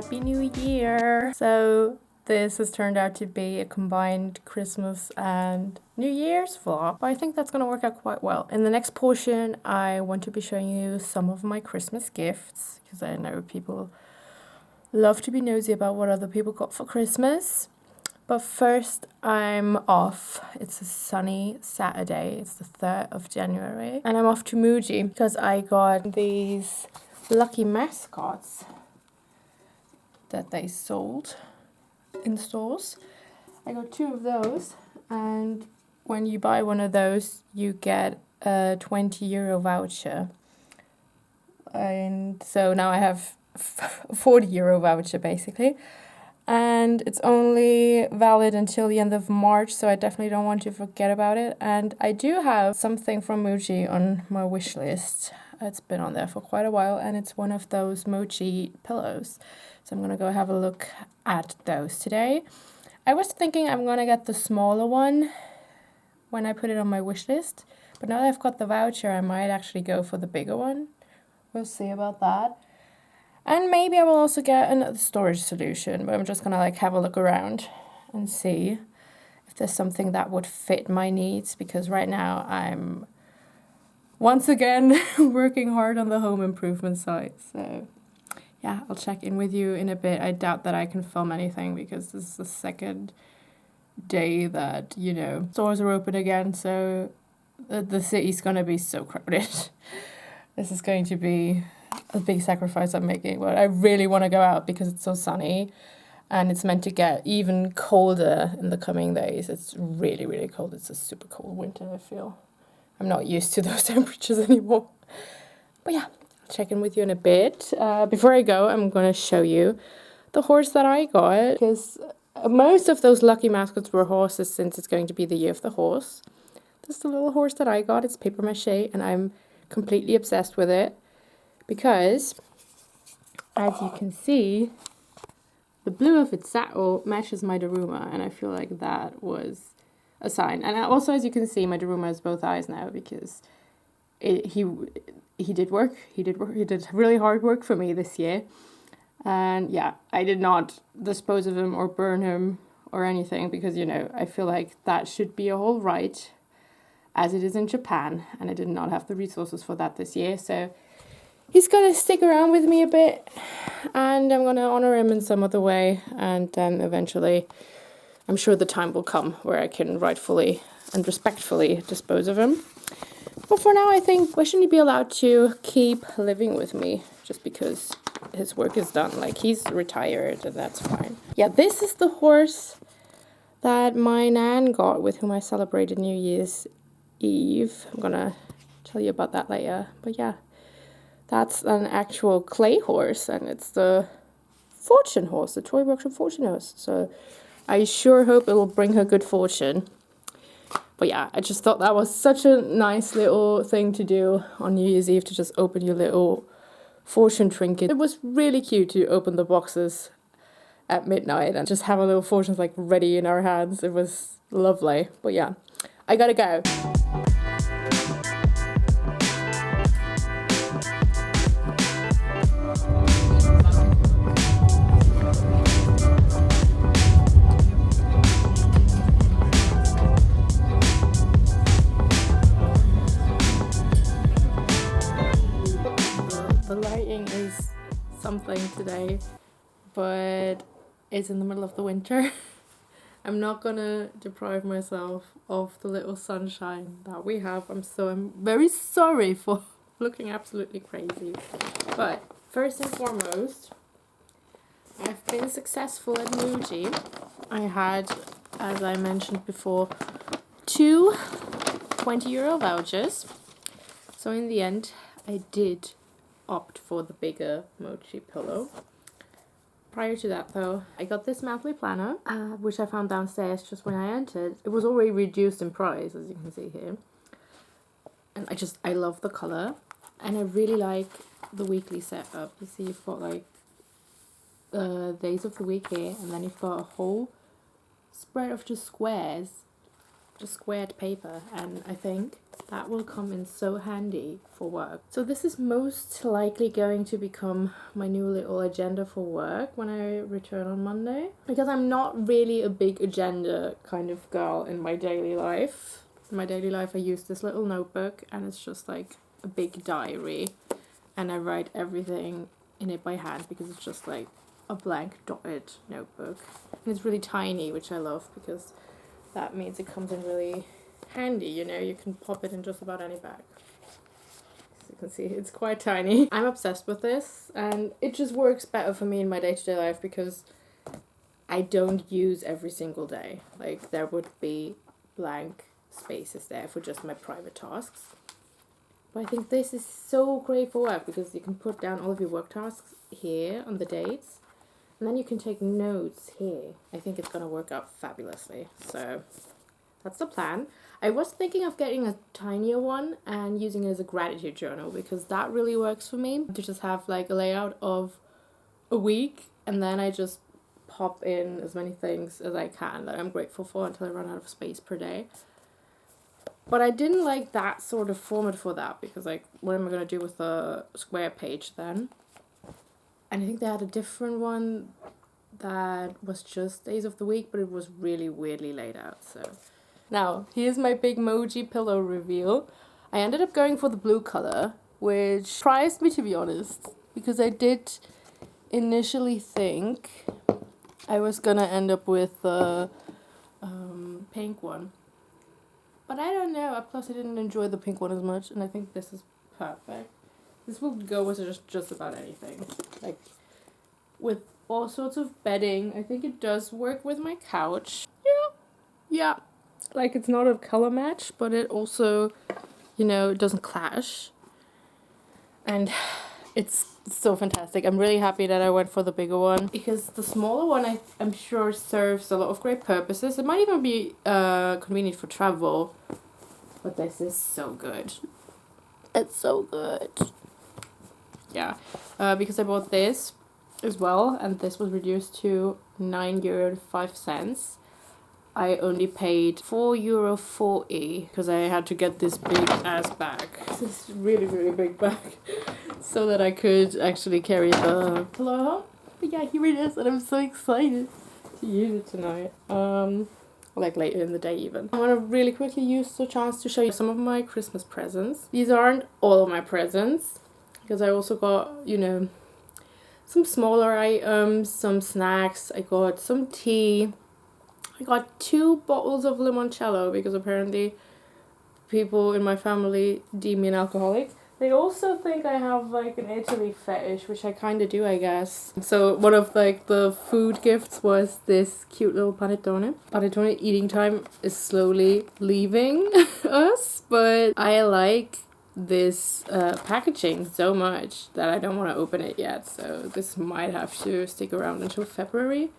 Happy New Year! So this has turned out to be a combined Christmas and New Year's vlog, but I think that's gonna work out quite well. In the next portion, I want to be showing you some of my Christmas gifts, because I know people love to be nosy about what other people got for Christmas. But first, I'm off. It's a sunny Saturday. It's the 3rd of January. And I'm off to Muji because I got these lucky mascots that they sold in stores. I got 2 of those, and when you buy one of those, you get a 20 euro voucher. And so now I have a 40 euro voucher basically. And it's only valid until the end of March, so I definitely don't want to forget about it. And I do have something from Muji on my wish list. It's been on there for quite a while, and it's one of those mochi pillows. So I'm going to go have a look at those today. I was thinking I'm going to get the smaller one when I put it on my wish list. But now that I've got the voucher, I might actually go for the bigger one. We'll see about that. And maybe I will also get another storage solution, but I'm just gonna like have a look around and see if there's something that would fit my needs, because right now I'm once again working hard on the home improvement side. So yeah, I'll check in with you in a bit. I doubt that I can film anything because this is the second day that, you know, stores are open again, so the city's gonna be so crowded. This is going to be a big sacrifice I'm making, but I really want to go out because it's so sunny and it's meant to get even colder in the coming days. It's really, really cold. It's a super cold winter, I feel. I'm not used to those temperatures anymore. But yeah, I'll check in with you in a bit. Before I go, I'm going to show you the horse that I got, because most of those lucky mascots were horses since it's going to be the year of the horse. This is the little horse that I got. It's paper mache and I'm completely obsessed with it. Because, as you can see, the blue of its saddle matches my Daruma, and I feel like that was a sign. And also, as you can see, my Daruma has both eyes now because he did work. He did really hard work for me this year. And yeah, I did not dispose of him or burn him or anything because, you know, I feel like that should be a whole right, as it is in Japan, and I did not have the resources for that this year, so he's going to stick around with me a bit, and I'm going to honor him in some other way, and then eventually I'm sure the time will come where I can rightfully and respectfully dispose of him. But for now, I think we shouldn't be allowed to keep living with me just because his work is done. Like, he's retired, and that's fine. Yeah, this is the horse that my nan got, with whom I celebrated New Year's Eve. I'm going to tell you about that later, but yeah. That's an actual clay horse, and it's the fortune horse, the Toy Workshop fortune horse. So I sure hope it will bring her good fortune. But yeah, I just thought that was such a nice little thing to do on New Year's Eve, to just open your little fortune trinket. It was really cute to open the boxes at midnight and just have a little fortune like ready in our hands. It was lovely. But yeah, I gotta go. The lighting is something today, but it's in the middle of the winter. I'm not gonna deprive myself of the little sunshine that we have. I'm very sorry for looking absolutely crazy. But first and foremost, I've been successful at Muji. I had, as I mentioned before, 2 20 euro vouchers. So in the end, I did opt for the bigger mochi pillow. Prior to that though, I got this monthly planner, which I found downstairs just when I entered. It was already reduced in price, as you can see here. And I love the colour, and I really like the weekly setup. You see, you've got like days of the week here, and then you've got a whole spread of just squares, just squared paper, and I think that will come in so handy for work. So this is most likely going to become my new little agenda for work when I return on Monday. Because I'm not really a big agenda kind of girl in my daily life. In my daily life I use this little notebook and it's just like a big diary. And I write everything in it by hand because it's just like a blank dotted notebook. And it's really tiny, which I love because that means it comes in really handy, you know, you can pop it in just about any bag. As you can see, it's quite tiny. I'm obsessed with this and it just works better for me in my day-to-day life because I don't use every single day. Like there would be blank spaces there for just my private tasks. But I think this is so great for work because you can put down all of your work tasks here on the dates and then you can take notes here. I think it's gonna work out fabulously. So that's the plan. I was thinking of getting a tinier one and using it as a gratitude journal because that really works for me. To just have like a layout of a week and then I just pop in as many things as I can that I'm grateful for until I run out of space per day. But I didn't like that sort of format for that because like what am I going to do with a square page then? And I think they had a different one that was just days of the week, but it was really weirdly laid out. So now here's my big Moji pillow reveal. I ended up going for the blue color, which surprised me to be honest, because I did initially think I was gonna end up with the pink one. But I don't know, plus I didn't enjoy the pink one as much, and I think this is perfect. This will go with just about anything. Like, with all sorts of bedding, I think it does work with my couch. Yeah. Like, it's not a color match, but it also, you know, it doesn't clash. And it's so fantastic. I'm really happy that I went for the bigger one because the smaller one I'm sure serves a lot of great purposes. It might even be convenient for travel, but this is so good. It's so good. Yeah, because I bought this as well and this was reduced to €9.05. I only paid €4.40 because I had to get this big ass bag. This really, really big bag. So that I could actually carry the pillow home. But yeah, here it is and I'm so excited to use it tonight. Like later in the day even. I want to really quickly use the chance to show you some of my Christmas presents. These aren't all of my presents because I also got, you know, some smaller items, some snacks. I got some tea. I got 2 bottles of limoncello because apparently people in my family deem me an alcoholic. They also think I have like an Italy fetish, which I kind of do, I guess. So one of like the food gifts was this cute little panettone. Panettone eating time is slowly leaving us, but I like this packaging so much that I don't want to open it yet. So this might have to stick around until February.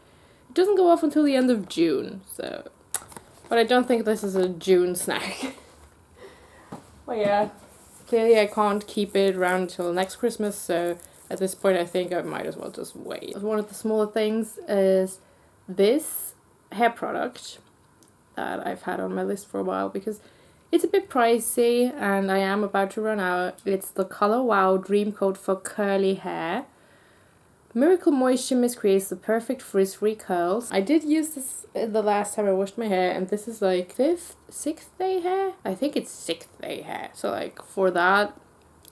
It doesn't go off until the end of June, so. But I don't think this is a June snack. But yeah. Clearly I can't keep it around until next Christmas, so at this point I think I might as well just wait. One of the smaller things is this hair product that I've had on my list for a while because it's a bit pricey and I am about to run out. It's the Color Wow Dream Coat for curly hair. Miracle Moisture Mist creates the perfect frizz-free curls. I did use this the last time I washed my hair and this is like 6th day hair? I think it's 6th day hair. So like for that,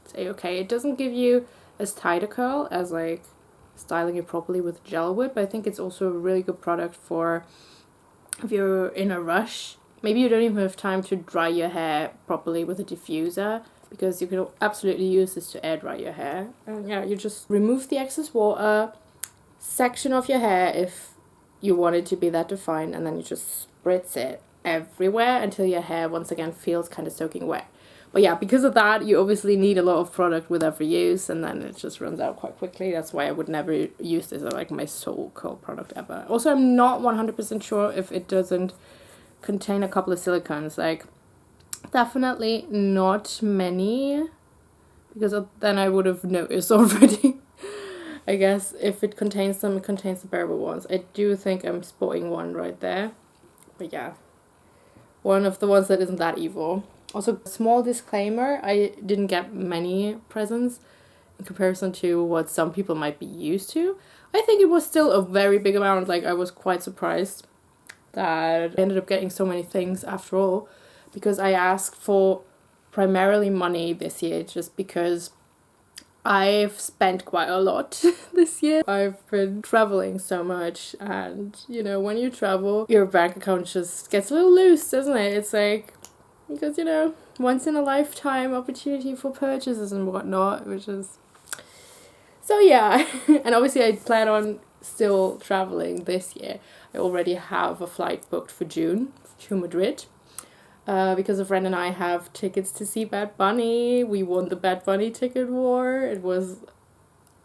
it's okay. It doesn't give you as tight a curl as like styling it properly with gel would, but I think it's also a really good product for if you're in a rush. Maybe you don't even have time to dry your hair properly with a diffuser, because you can absolutely use this to air dry your hair. And yeah, you just remove the excess water, section off your hair if you want it to be that defined, and then you just spritz it everywhere until your hair once again feels kind of soaking wet. But yeah, because of that, you obviously need a lot of product with every use, and then it just runs out quite quickly. That's why I would never use this as like my sole curl product ever. Also, I'm not 100% sure if it doesn't contain a couple of silicones. Like, definitely not many, because then I would have noticed already. I guess if it contains them, it contains the bearable ones. I do think I'm spotting one right there. But yeah, one of the ones that isn't that evil. Also, small disclaimer, I didn't get many presents in comparison to what some people might be used to. I think it was still a very big amount. Like, I was quite surprised that I ended up getting so many things after all, because I asked for primarily money this year just because I've spent quite a lot this year. I've been traveling so much, and you know, when you travel, your bank account just gets a little loose, doesn't it? It's like, because you know, once in a lifetime opportunity for purchases and whatnot, which is so yeah. And obviously I plan on still traveling this year. I already have a flight booked for June to Madrid. Because a friend and I have tickets to see Bad Bunny. We won the Bad Bunny ticket war. It was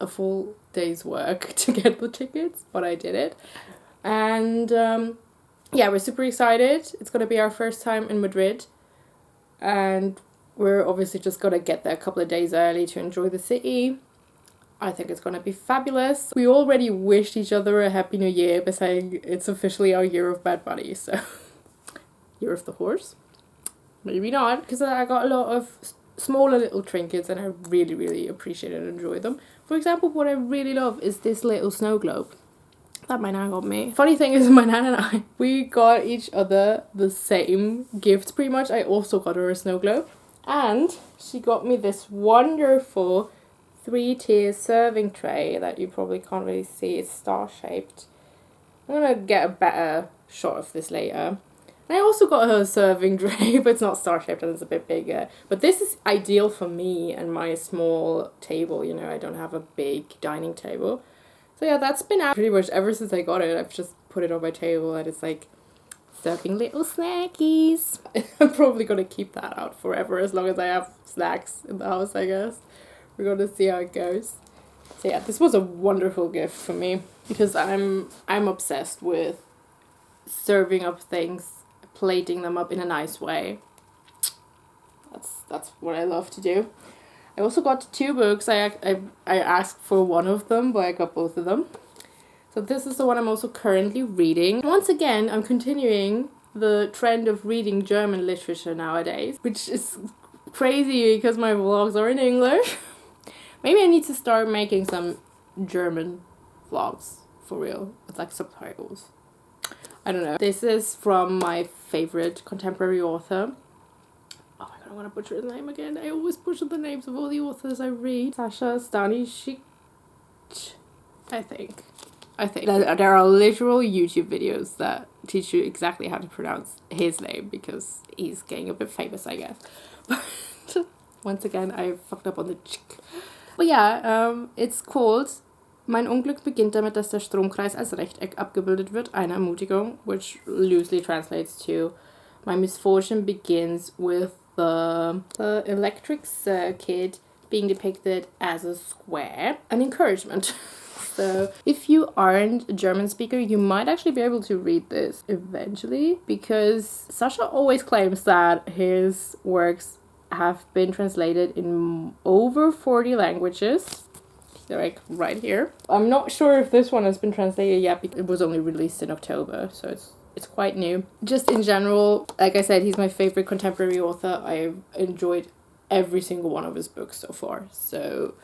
a full day's work to get the tickets, but I did it. And yeah, we're super excited. It's going to be our first time in Madrid. And we're obviously just going to get there a couple of days early to enjoy the city. I think it's going to be fabulous. We already wished each other a Happy New Year by saying it's officially our year of Bad Bunny, so year of the horse. Maybe not, because I got a lot of smaller little trinkets and I really, really appreciate and enjoy them. For example, what I really love is this little snow globe that my nan got me. Funny thing is, my nan and I, we got each other the same gifts pretty much. I also got her a snow globe. And she got me this wonderful 3-tier serving tray that you probably can't really see. It's star-shaped. I'm gonna get a better shot of this later. And I also got her a serving tray, but it's not star-shaped and it's a bit bigger. But this is ideal for me and my small table, you know, I don't have a big dining table. So yeah, that's been out pretty much ever since I got it. I've just put it on my table and it's like serving little snackies. I'm probably gonna keep that out forever as long as I have snacks in the house, I guess. We're gonna see how it goes. So yeah, this was a wonderful gift for me because I'm obsessed with serving up things, plating them up in a nice way. That's what I love to do. I also got 2 books. I asked for one of them, but I got both of them. So this is the one I'm also currently reading. Once again, I'm continuing the trend of reading German literature nowadays, which is crazy because my vlogs are in English. Maybe I need to start making some German vlogs for real with like subtitles. I don't know. This is from my favorite contemporary author. Oh my god, I want to butcher his name again. I always butcher the names of all the authors I read. Sasha Stanisic, I think. There are literal YouTube videos that teach you exactly how to pronounce his name because he's getting a bit famous, I guess. But once again, I fucked up on the chick. But yeah, it's called Mein Unglück beginnt damit, dass der Stromkreis als Rechteck abgebildet wird, eine Ermutigung, which loosely translates to my misfortune begins with the electric circuit being depicted as a square, an encouragement. So if you aren't a German speaker, you might actually be able to read this eventually, because Sasha always claims that his works have been translated in over 40 languages. They're like right here. I'm not sure if this one has been translated yet because it was only released in October, so it's quite new. Just in general, like I said, he's my favorite contemporary author. I've enjoyed every single one of his books so far, so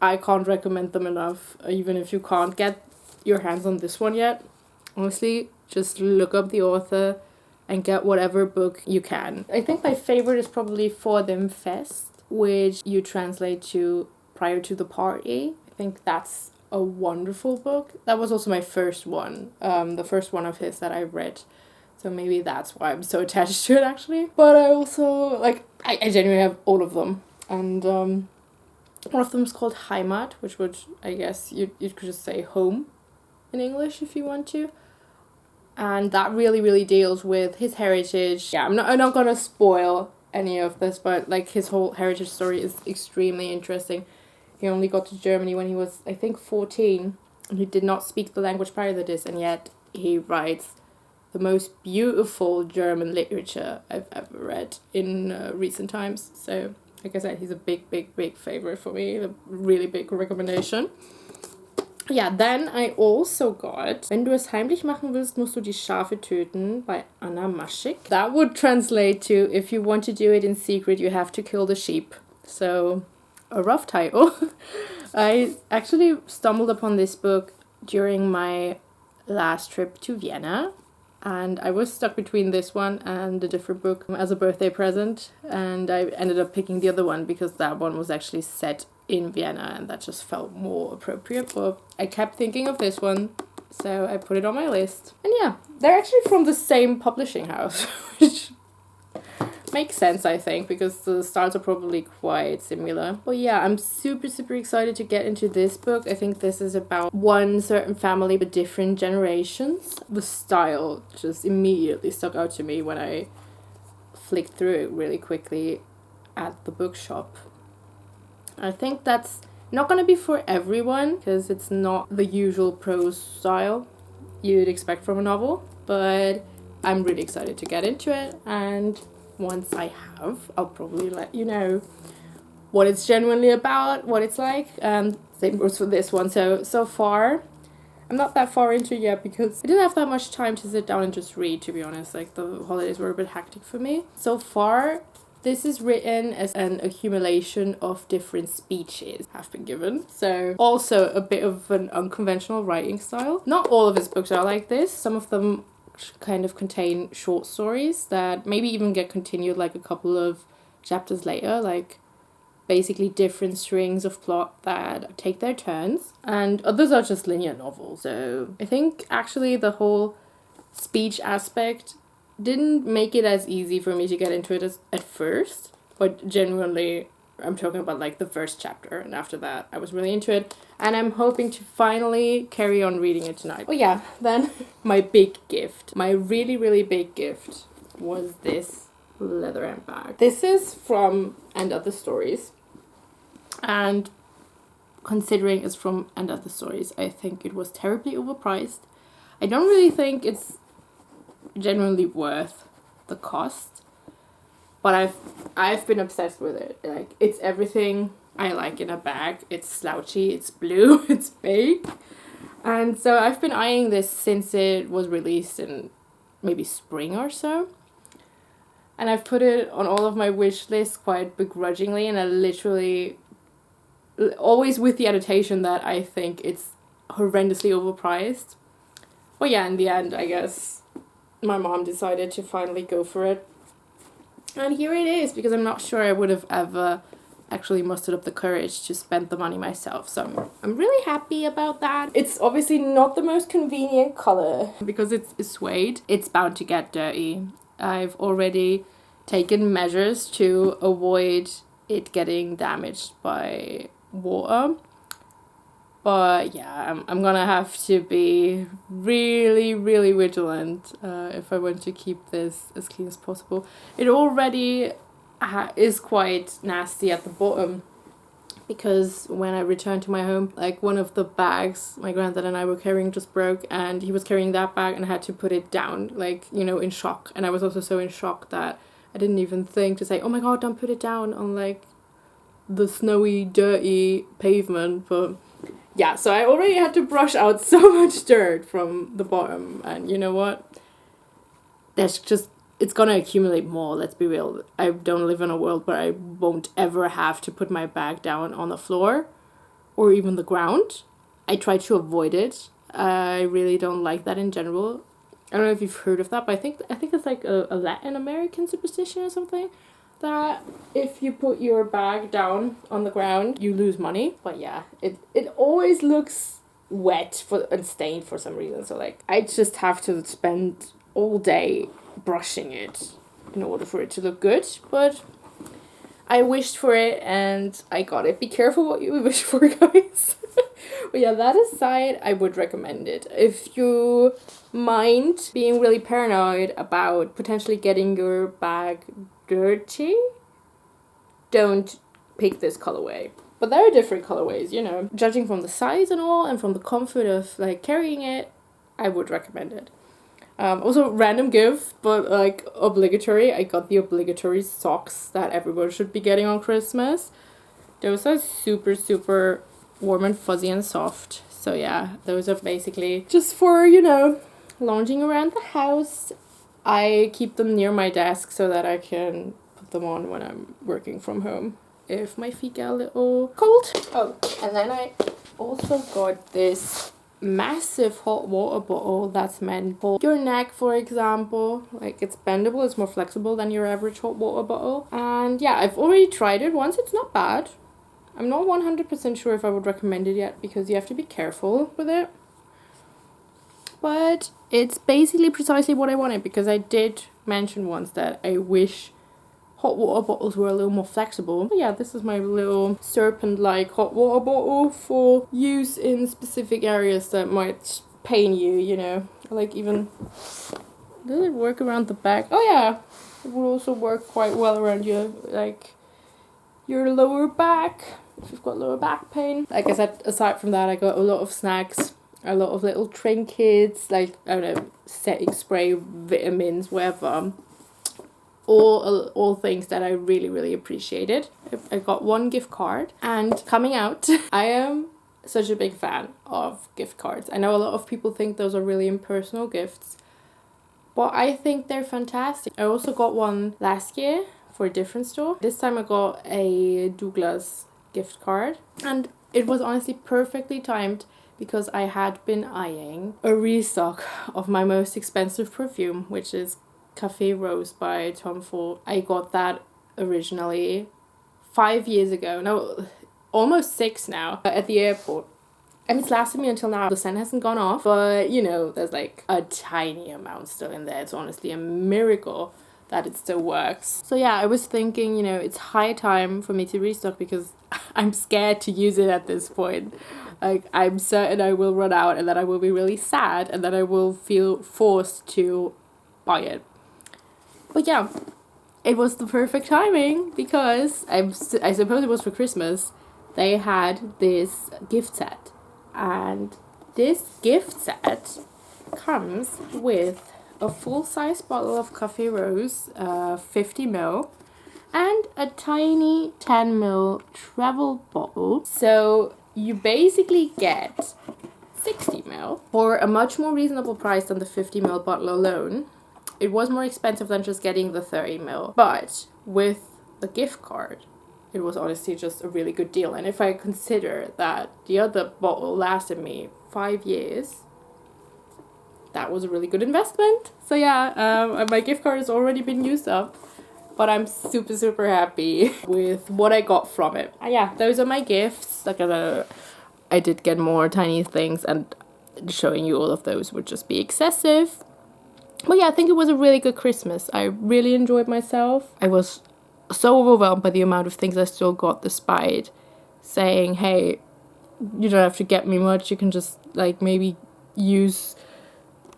I can't recommend them enough. Even if you can't get your hands on this one yet, honestly, just look up the author and get whatever book you can. I think my favorite is probably For Dem Fest, which you translate to Prior to the Party. I think that's a wonderful book. That was also my first one, the first one of his that I read. So maybe that's why I'm so attached to it, actually. But I also, like, I genuinely have all of them. And one of them is called Heimat, which would, I guess, you could just say home in English if you want to. And that really, really deals with his heritage. Yeah, I'm not gonna spoil any of this, but like his whole heritage story is extremely interesting. He only got to Germany when he was, I think, 14. And he did not speak the language prior to this, and yet he writes the most beautiful German literature I've ever read in recent times. So, like I said, he's a big, big, big favorite for me. A really big recommendation. Ja, then I also got Wenn du es heimlich machen willst, musst du die Schafe töten by Anna Maschik. That would translate to if you want to do it in secret, you have to kill the sheep. So, a rough title. I actually stumbled upon this book during my last trip to Vienna. And I was stuck between this one and a different book as a birthday present. And I ended up picking the other one because that one was actually set in Vienna and that just felt more appropriate. But I kept thinking of this one, so I put it on my list. And yeah, they're actually from the same publishing house, which makes sense, I think, because the styles are probably quite similar. But yeah, I'm super excited to get into this book. I think this is about one certain family but different generations. The style just immediately stuck out to me when I flicked through it really quickly at the bookshop. I think that's not going to be for everyone because it's not the usual prose style you'd expect from a novel, but I'm really excited to get into it, and once I have, I'll probably let you know what it's genuinely about, what it's like, and same goes for this one. So far, I'm not that far into it yet because I didn't have that much time to sit down and just read, to be honest. Like, the holidays were a bit hectic for me. So far, this is written as an accumulation of different speeches have been given. So also a bit of an unconventional writing style. Not all of his books are like this. Some of them kind of contain short stories that maybe even get continued like a couple of chapters later, like basically different strings of plot that take their turns, and others are just linear novels. So I think actually the whole speech aspect didn't make it as easy for me to get into it as at first, but genuinely I'm talking about like the first chapter, and after that I was really into it, and I'm hoping to finally carry on reading it tonight. Oh yeah, then my big gift, my really big gift was this leather handbag. This is from And Other Stories, and considering it's from And Other Stories, I think it was terribly overpriced. I don't really think it's genuinely worth the cost, but I've been obsessed with it. Like, it's everything I like in a bag. It's slouchy, it's blue, it's big. And so I've been eyeing this since it was released in maybe spring or so. And I've put it on all of my wish lists quite begrudgingly, and I literally, always with the annotation that I think it's horrendously overpriced. Well, yeah, in the end, I guess my mom decided to finally go for it. And here it is, because I'm not sure I would have ever actually mustered up the courage to spend the money myself. So I'm really happy about that. It's obviously not the most convenient color because it's suede. It's bound to get dirty. I've already taken measures to avoid it getting damaged by water. But yeah, I'm gonna have to be really vigilant if I want to keep this as clean as possible. It already is quite nasty at the bottom because when I returned to my home, like, one of the bags my granddad and I were carrying just broke, and he was carrying that bag and I had to put it down, like, you know, in shock. And I was also so in shock that I didn't even think to say, oh my god, don't put it down on like the snowy, dirty pavement. But yeah, so I already had to brush out so much dirt from the bottom, and you know what? It's gonna accumulate more, let's be real. I don't live in a world where I won't ever have to put my bag down on the floor or even the ground. I try to avoid it. I really don't like that in general. I don't know if you've heard of that, but I think it's like a Latin American superstition or something, that if you put your bag down on the ground, you lose money. But yeah, it always looks wet and stained for some reason. So like, I just have to spend all day brushing it in order for it to look good. But I wished for it and I got it. Be careful what you wish for, guys. But yeah, that aside, I would recommend it. If you mind being really paranoid about potentially getting your bag dirty, don't pick this colorway. But there are different colorways, you know. Judging from the size and all, and from the comfort of like carrying it, I would recommend it. Also, random gift, but like obligatory. I got the obligatory socks that everyone should be getting on Christmas. Those are super warm and fuzzy and soft. So yeah, those are basically just for, you know, lounging around the house. I keep them near my desk so that I can put them on when I'm working from home if my feet get a little cold. Oh, and then I also got this massive hot water bottle that's meant for your neck, for example. Like, it's bendable, it's more flexible than your average hot water bottle. And yeah, I've already tried it once. It's not bad. I'm not 100% sure if I would recommend it yet because you have to be careful with it. But it's basically precisely what I wanted, because I did mention once that I wish hot water bottles were a little more flexible. But yeah, this is my little serpent-like hot water bottle for use in specific areas that might pain you, you know. Like, even... does it work around the back? Oh yeah! It would also work quite well around your, like, your lower back, if you've got lower back pain. Like I said, aside from that, I got a lot of snacks, a lot of little trinkets, like, I don't know, setting spray, vitamins, whatever. All things that I really, really appreciated. I got one gift card, and coming out, I am such a big fan of gift cards. I know a lot of people think those are really impersonal gifts, but I think they're fantastic. I also got one last year for a different store. This time I got a Douglas gift card, and it was honestly perfectly timed because I had been eyeing a restock of my most expensive perfume, which is Cafe Rose by Tom Ford. I got that originally 5 years ago, no, almost 6 now, at the airport. And it's lasted me until now. The scent hasn't gone off, but you know, there's like a tiny amount still in there. It's honestly a miracle that it still works. So yeah, I was thinking, you know, it's high time for me to restock because I'm scared to use it at this point. Like, I'm certain I will run out and that I will be really sad and that I will feel forced to buy it. But yeah, it was the perfect timing because I suppose it was for Christmas. They had this gift set, and this gift set comes with a full-size bottle of Cafe Rose, 50ml, and a tiny 10ml travel bottle. So you basically get 60ml for a much more reasonable price than the 50ml bottle alone. It was more expensive than just getting the 30ml, but with the gift card, it was honestly just a really good deal. And if I consider that the other bottle lasted me 5 years, that was a really good investment. So yeah, my gift card has already been used up, but I'm super, super happy with what I got from it. And yeah, those are my gifts. Like, I did get more tiny things, and showing you all of those would just be excessive. But yeah, I think it was a really good Christmas. I really enjoyed myself. I was so overwhelmed by the amount of things I still got, despite saying, hey, you don't have to get me much. You can just, like, maybe use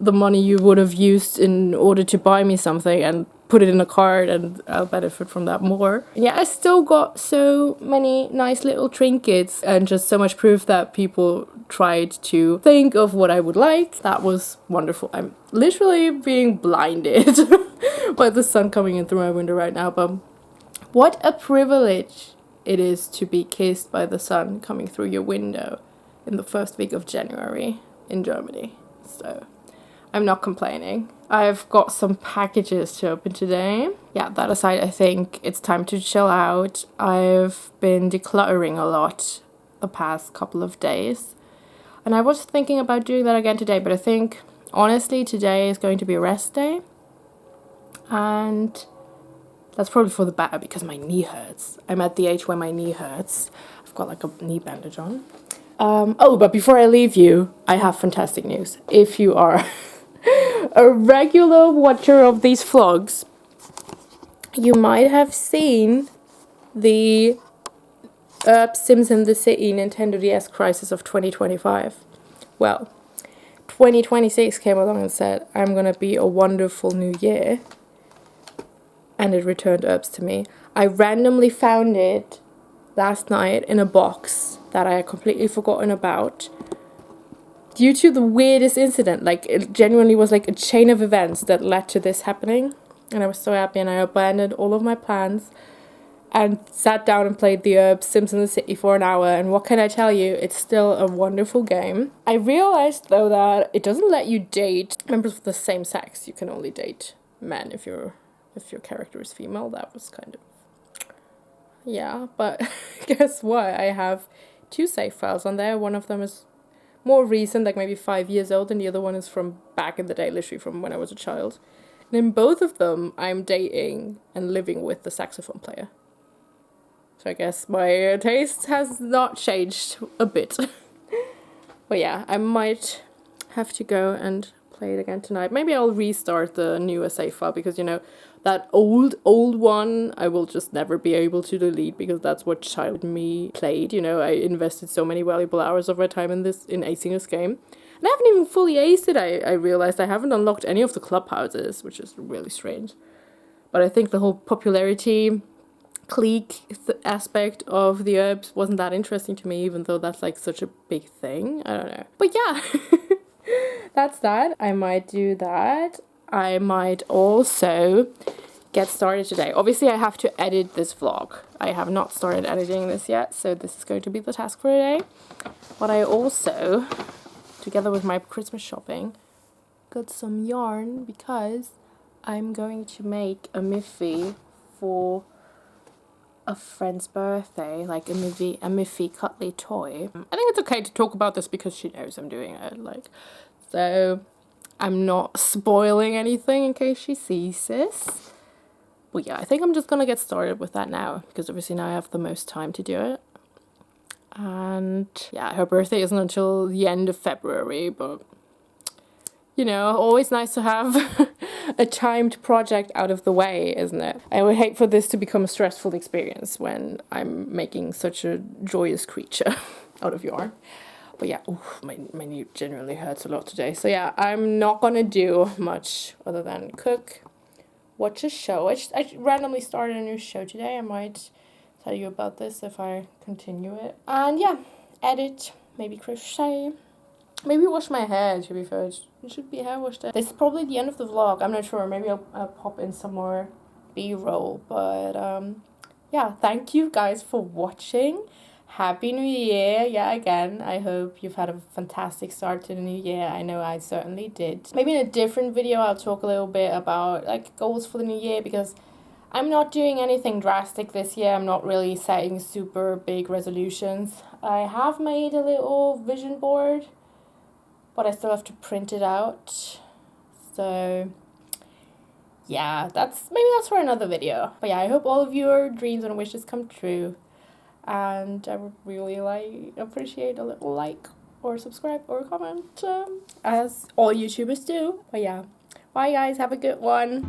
the money you would have used in order to buy me something and put it in a card, and I'll benefit from that more. Yeah, I still got so many nice little trinkets and just so much proof that people tried to think of what I would like. That was wonderful. I'm literally being blinded by the sun coming in through my window right now, but what a privilege it is to be kissed by the sun coming through your window in the first week of January in Germany. So I'm not complaining. I've got some packages to open today. Yeah, that aside, I think it's time to chill out. I've been decluttering a lot the past couple of days, and I was thinking about doing that again today, but I think, honestly, today is going to be a rest day, and that's probably for the better because my knee hurts. I'm at the age where my knee hurts. I've got like a knee bandage on. But before I leave you, I have fantastic news. If you are a regular watcher of these vlogs, you might have seen the Sims in the City Nintendo DS Crisis of 2025. Well, 2026 came along and said, I'm gonna be a wonderful new year. And it returned herbs to me. I randomly found it last night in a box that I had completely forgotten about due to the weirdest incident. Like, it genuinely was like a chain of events that led to this happening, and I was so happy, and I abandoned all of my plans and sat down and played the Sims in the City for an hour, and what can I tell you, it's still a wonderful game. I realized though that it doesn't let you date members of the same sex. You can only date men if your character is female. That was kind of, yeah, but guess what? I have 2 save files on there. One of them is more recent, like maybe 5 years old, and the other one is from back in the day, literally from when I was a child. And in both of them, I'm dating and living with the saxophone player. So I guess my taste has not changed a bit. But yeah, I might have to go and play it again tonight. Maybe I'll restart the newer save file because, you know, that old one I will just never be able to delete because that's what child me played. You know, I invested so many valuable hours of my time in acing this game. And I haven't even fully aced it. I realized I haven't unlocked any of the clubhouses, which is really strange. But I think the whole popularity clique aspect of the herbs wasn't that interesting to me, even though that's like such a big thing. I don't know. But yeah, that's that. I might do that. I might also get started today. Obviously, I have to edit this vlog. I have not started editing this yet, so this is going to be the task for today. But I also, together with my Christmas shopping, got some yarn because I'm going to make a Miffy for a friend's birthday, like a Miffy cuddly toy. I think it's okay to talk about this because she knows I'm doing it, like, so I'm not spoiling anything in case she sees this. But yeah, I think I'm just gonna get started with that now because obviously now I have the most time to do it. And yeah, her birthday isn't until the end of February, but you know, always nice to have a timed project out of the way, isn't it? I would hate for this to become a stressful experience when I'm making such a joyous creature out of yarn. But yeah, oof, my knee genuinely hurts a lot today. So yeah, I'm not gonna do much other than cook, watch a show. I randomly started a new show today. I might tell you about this if I continue it. And yeah, edit, maybe crochet. Maybe wash my hair, to be fair. It should be hair washed. This is probably the end of the vlog. I'm not sure. Maybe I'll pop in some more B-roll. But yeah, thank you guys for watching. Happy New Year. Yeah, again, I hope you've had a fantastic start to the new year. I know I certainly did. Maybe in a different video, I'll talk a little bit about like goals for the new year because I'm not doing anything drastic this year. I'm not really setting super big resolutions. I have made a little vision board, but I still have to print it out. So yeah, maybe that's for another video. But yeah, I hope all of your dreams and wishes come true. And I would really appreciate a little like or subscribe or comment, as all YouTubers do. But yeah, bye guys, have a good one.